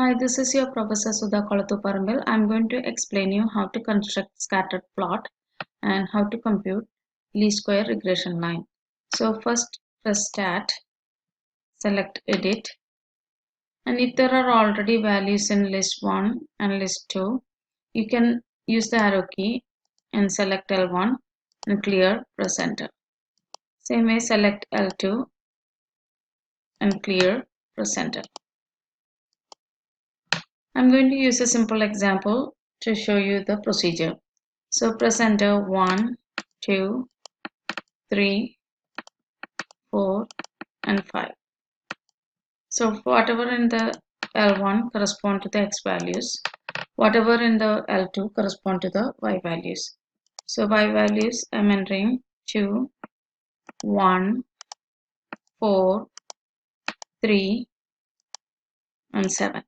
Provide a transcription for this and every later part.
Hi, this is your Professor Sudha Kolathuparambil. I'm going to explain you how to construct scattered plot and how to compute least square regression line. So first press Stat, select Edit, and if there are already values in list 1 and list 2, you can use the arrow key and select L1 and clear, press Enter. Same way select L2 and clear, press Enter. I'm going to use a simple example to show you the procedure. So press enter 1, 2, 3, 4 and 5. So whatever in the L1 correspond to the X values, whatever in the L2 correspond to the Y values. So Y values I'm entering 2, 1, 4, 3 and 7.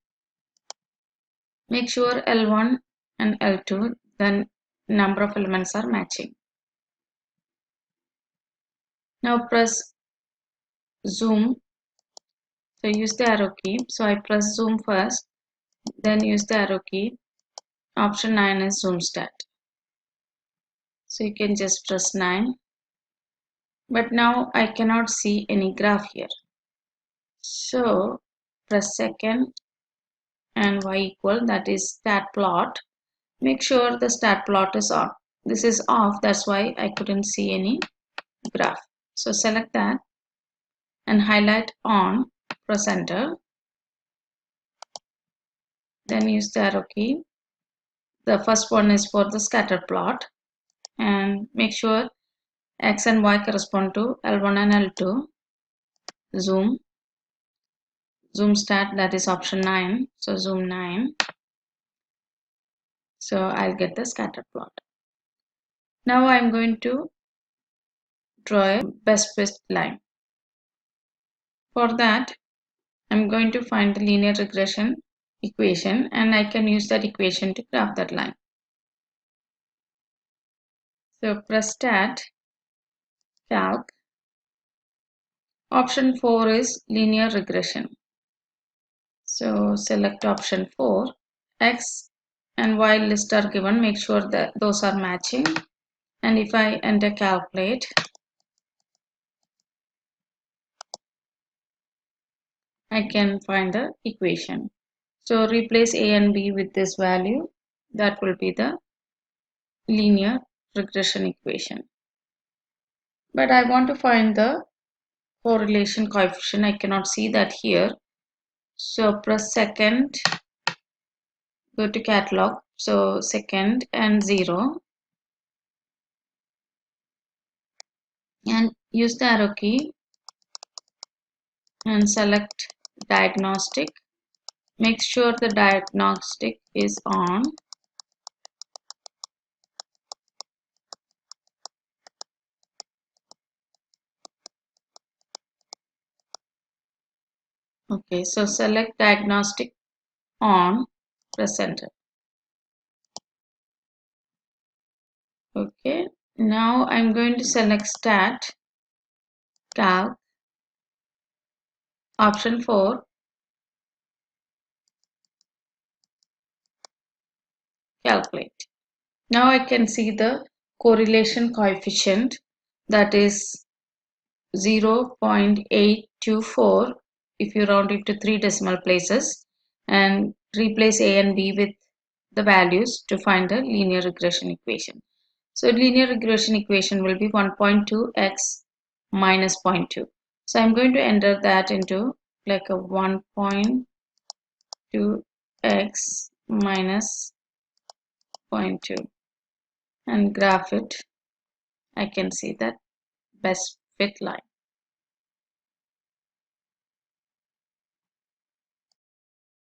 Make sure L1 and L2 then number of elements are matching. Now press zoom. So use the arrow key. So I press zoom first, then use the arrow key. Option 9 is zoom stat. So you can just press 9. But now I cannot see any graph here. So press second and y equal, that is stat plot. Make sure the stat plot is on. This is off, that's why I couldn't see any graph. So select that and highlight on, press enter. Then use the arrow key. The first one is for the scatter plot, and make sure X and Y correspond to L1 and L2. Zoom stat, that is option 9. So zoom 9. So I'll get the scatter plot. Now I'm going to draw a best fit line. For that, I'm going to find the linear regression equation, and I can use that equation to graph that line. So press stat, calc. Option 4 is linear regression. So select option 4. X and Y list are given. Make sure that those are matching. And if I enter calculate, I can find the equation. So replace A and B with this value. That will be the linear regression equation. But I want to find the correlation coefficient. I cannot see that here. So press second, go to catalog. So second and 0. And use the arrow key and select diagnostic. Make sure the diagnostic is on. Okay, so select diagnostic on, press enter. Okay, now I'm going to select stat, calc, option 4, calculate. Now I can see the correlation coefficient, that is 0.824 if you round it to 3 decimal places, and replace A and B with the values to find the linear regression equation. So linear regression equation will be 1.2x minus 0.2. So I'm going to enter that into like a 1.2x minus 0.2 and graph it. I can see that best fit line.